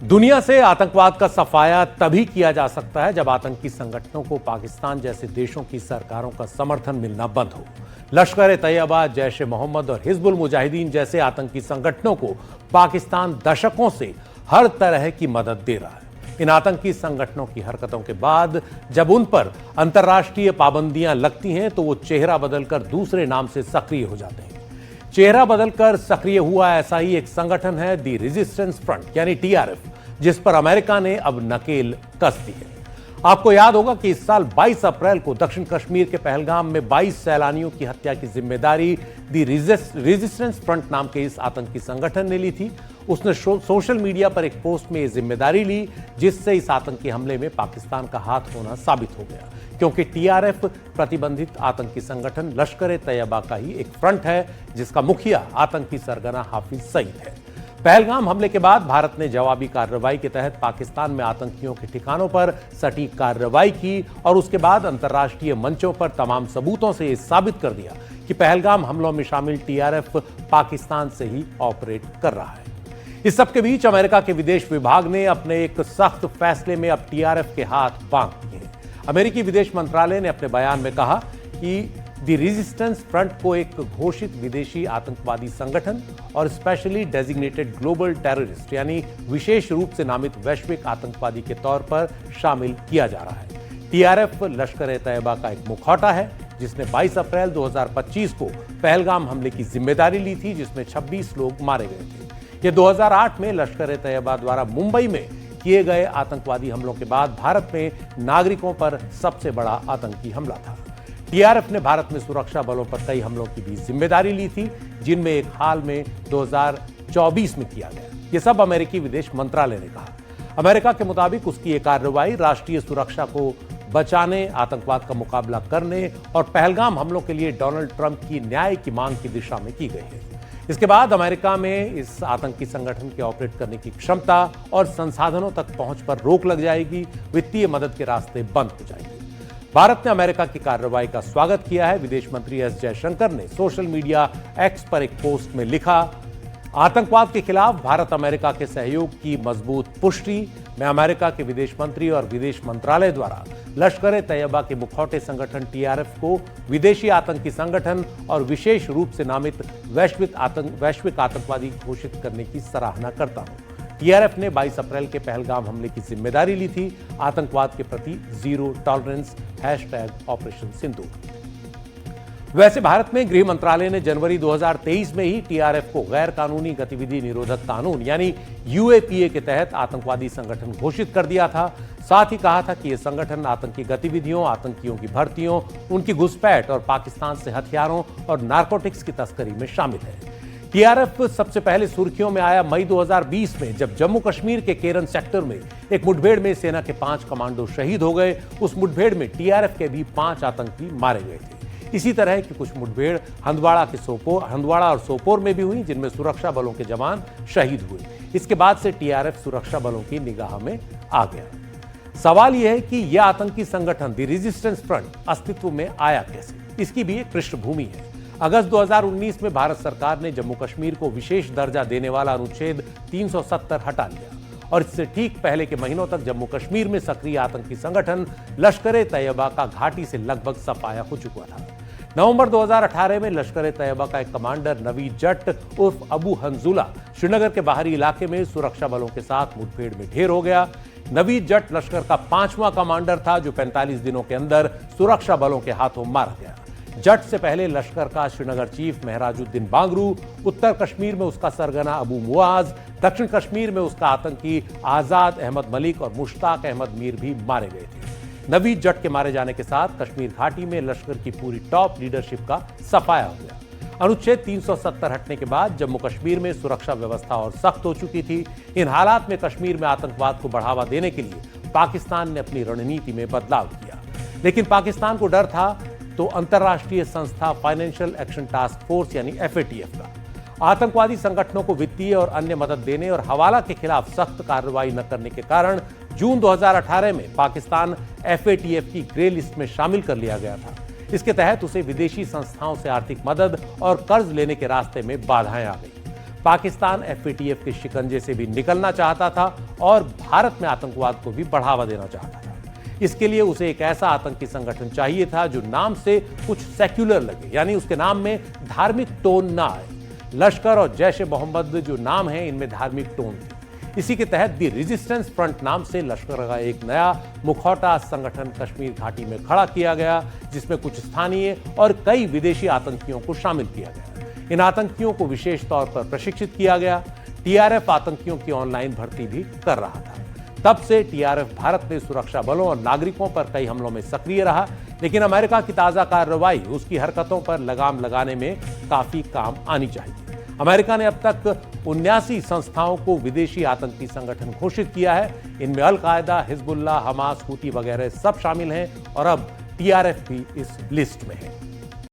दुनिया से आतंकवाद का सफाया तभी किया जा सकता है जब आतंकी संगठनों को पाकिस्तान जैसे देशों की सरकारों का समर्थन मिलना बंद हो। लश्कर-ए-तैयबा, जैश-ए-मोहम्मद और हिजबुल मुजाहिदीन जैसे आतंकी संगठनों को पाकिस्तान दशकों से हर तरह की मदद दे रहा है। इन आतंकी संगठनों की हरकतों के बाद जब उन पर अंतर्राष्ट्रीय पाबंदियां लगती हैं तो वो चेहरा बदलकर दूसरे नाम से सक्रिय हो जाते हैं। चेहरा बदलकर सक्रिय हुआ ऐसा ही एक संगठन है दी रेजिस्टेंस फ्रंट यानी टीआरएफ, जिस पर अमेरिका ने अब नकेल कस दी है। आपको याद होगा कि इस साल 22 अप्रैल को दक्षिण कश्मीर के पहलगाम में 22 सैलानियों की हत्या की जिम्मेदारी दी रेजिस्टेंस फ्रंट नाम के इस आतंकी संगठन ने ली थी। उसने सोशल मीडिया पर एक पोस्ट में यह जिम्मेदारी ली, जिससे इस आतंकी हमले में पाकिस्तान का हाथ होना साबित हो गया, क्योंकि टीआरएफ प्रतिबंधित आतंकी संगठन लश्कर-ए-तैयबा का ही एक फ्रंट है, जिसका मुखिया आतंकी सरगना हाफिज सईद है। पहलगाम हमले के बाद भारत ने जवाबी कार्रवाई के तहत पाकिस्तान में आतंकियों के ठिकानों पर सटीक कार्रवाई की और उसके बाद अंतर्राष्ट्रीय मंचों पर तमाम सबूतों से यह साबित कर दिया कि पहलगाम हमलों में शामिल टीआरएफ पाकिस्तान से ही ऑपरेट कर रहा है। इस सबके बीच अमेरिका के विदेश विभाग ने अपने एक सख्त फैसले में अब टीआरएफ के हाथ बांध दिए हैं। अमेरिकी विदेश मंत्रालय ने अपने बयान में कहा कि दी रेजिस्टेंस फ्रंट को एक घोषित विदेशी आतंकवादी संगठन और स्पेशली डेजिग्नेटेड ग्लोबल टेररिस्ट यानी विशेष रूप से नामित वैश्विक आतंकवादी के तौर पर शामिल किया जा रहा है। टीआरएफ लश्कर-ए-तैयबा का एक मुखौटा है, जिसने 22 अप्रैल 2025 को पहलगाम हमले की जिम्मेदारी ली थी, जिसमें 26 लोग मारे गए थे। यह 2008 में लश्कर-ए-तैयबा द्वारा मुंबई में किए गए आतंकवादी हमलों के बाद भारत में नागरिकों पर सबसे बड़ा आतंकी हमला था। टीआरएफ ने भारत में सुरक्षा बलों पर कई हमलों की भी जिम्मेदारी ली थी, जिनमें एक हाल में 2024 में किया गया। यह सब अमेरिकी विदेश मंत्रालय ने कहा। अमेरिका के मुताबिक उसकी यह कार्रवाई राष्ट्रीय सुरक्षा को बचाने, आतंकवाद का मुकाबला करने और पहलगाम हमलों के लिए डोनाल्ड ट्रंप की न्याय की मांग की दिशा में की गई है। इसके बाद अमेरिका में इस आतंकी संगठन के ऑपरेट करने की क्षमता और संसाधनों तक पहुंच पर रोक लग जाएगी, वित्तीय मदद के रास्ते बंद हो जाएंगे। भारत ने अमेरिका की कार्रवाई का स्वागत किया है। विदेश मंत्री एस जयशंकर ने सोशल मीडिया एक्स पर एक पोस्ट में लिखा, आतंकवाद के खिलाफ भारत अमेरिका के सहयोग की मजबूत पुष्टि। मैं अमेरिका के विदेश मंत्री और विदेश मंत्रालय द्वारा लश्कर-ए-तैयबा के मुखौटे संगठन टीआरएफ को विदेशी आतंकी संगठन और विशेष रूप से नामित वैश्विक आतंकवादी घोषित करने की सराहना करता हूं। टीआरएफ ने 22 अप्रैल के पहलगाम हमले की जिम्मेदारी ली थी। आतंकवाद के प्रति जीरो टॉलरेंस #ऑपरेशन सिंदूर। वैसे भारत में गृह मंत्रालय ने जनवरी 2023 में ही टीआरएफ को गैर कानूनी गतिविधि निरोधक कानून यानी यूएपीए के तहत आतंकवादी संगठन घोषित कर दिया था। साथ ही कहा था कि यह संगठन आतंकी गतिविधियों, आतंकियों की भर्तियों, उनकी घुसपैठ और पाकिस्तान से हथियारों और नारकोटिक्स की तस्करी में शामिल है। टीआरएफ सबसे पहले सुर्खियों में आया मई 2020 में, जब जम्मू कश्मीर के केरन सेक्टर में एक मुठभेड़ में सेना के 5 कमांडो शहीद हो गए। उस मुठभेड़ में टीआरएफ के भी 5 आतंकी मारे गए थे। इसी तरह की कुछ मुठभेड़ हंदवाड़ा और सोपोर में भी हुई, जिनमें सुरक्षा बलों के जवान शहीद हुए। इसके बाद से टीआरएफ सुरक्षा बलों की निगाह में आ गया। सवाल यह है कि यह आतंकी संगठन दी रेजिस्टेंस फ्रंट अस्तित्व में आया कैसे? इसकी भी एक पृष्ठभूमि है। अगस्त 2019 में भारत सरकार ने जम्मू कश्मीर को विशेष दर्जा देने वाला अनुच्छेद 370 हटा लिया और इससे ठीक पहले के महीनों तक जम्मू कश्मीर में सक्रिय आतंकी संगठन लश्कर-ए-तैयबा का घाटी से लगभग सफाया हो चुका था। नवंबर 2018 में लश्कर-ए-तैयबा का एक कमांडर नवीद जट्ट उर्फ अबू हंजुला श्रीनगर के बाहरी इलाके में सुरक्षा बलों के साथ मुठभेड़ में ढेर हो गया। नवीद जट्ट लश्कर का 5वां कमांडर था जो 45 दिनों के अंदर सुरक्षा बलों के हाथों मारा गया। जट से पहले लश्कर का श्रीनगर चीफ महराजुद्दीन बांगरू, उत्तर कश्मीर में उसका सरगना अबू मुआज, दक्षिण कश्मीर में उसका आतंकी आजाद अहमद मलिक और मुश्ताक अहमद मीर भी मारे गए थे। नवीद जट के मारे जाने के साथ कश्मीर घाटी में लश्कर की पूरी टॉप लीडरशिप का सफाया हो गया। अनुच्छेद 370 हटने के बाद जम्मू कश्मीर में सुरक्षा व्यवस्था और सख्त हो चुकी थी। इन हालात में कश्मीर में आतंकवाद को बढ़ावा देने के लिए पाकिस्तान ने अपनी रणनीति में बदलाव किया, लेकिन पाकिस्तान को डर था तो अंतर्राष्ट्रीय संस्था फाइनेंशियल एक्शन टास्क फोर्स यानी एफएटीएफ का आतंकवादी संगठनों को वित्तीय और अन्य मदद देने और हवाला के खिलाफ सख्त कार्रवाई न करने के कारण जून 2018 में पाकिस्तान एफएटीएफ की ग्रे लिस्ट में शामिल कर लिया गया था। इसके तहत उसे विदेशी संस्थाओं से आर्थिक मदद और कर्ज लेने के रास्ते में बाधाएं आ गई। पाकिस्तान एफएटीएफ के शिकंजे से भी निकलना चाहता था और भारत में आतंकवाद को भी बढ़ावा देना चाहता था। इसके लिए उसे एक ऐसा आतंकी संगठन चाहिए था जो नाम से कुछ सेक्युलर लगे, यानी उसके नाम में धार्मिक टोन ना आए। लश्कर और जैश ए मोहम्मद जो नाम है, इनमें धार्मिक टोन थी। इसी के तहत दी रेजिस्टेंस फ्रंट नाम से लश्कर का एक नया मुखौटा संगठन कश्मीर घाटी में खड़ा किया गया, जिसमें कुछ स्थानीय और कई विदेशी आतंकियों को शामिल किया गया। इन आतंकियों को विशेष तौर पर प्रशिक्षित किया गया। टीआरएफ आतंकियों की ऑनलाइन भर्ती भी कर रहा था। तब से टीआरएफ भारत में सुरक्षा बलों और नागरिकों पर कई हमलों में सक्रिय रहा, लेकिन अमेरिका की ताजा कार्रवाई उसकी हरकतों पर लगाम लगाने में काफी काम आनी चाहिए। अमेरिका ने अब तक 79 संस्थाओं को विदेशी आतंकी संगठन घोषित किया है। इनमें अल-कायदा, हिजबुल्लाह, हमास, हूती वगैरह सब शामिल हैं और अब टीआरएफ भी इस लिस्ट में है।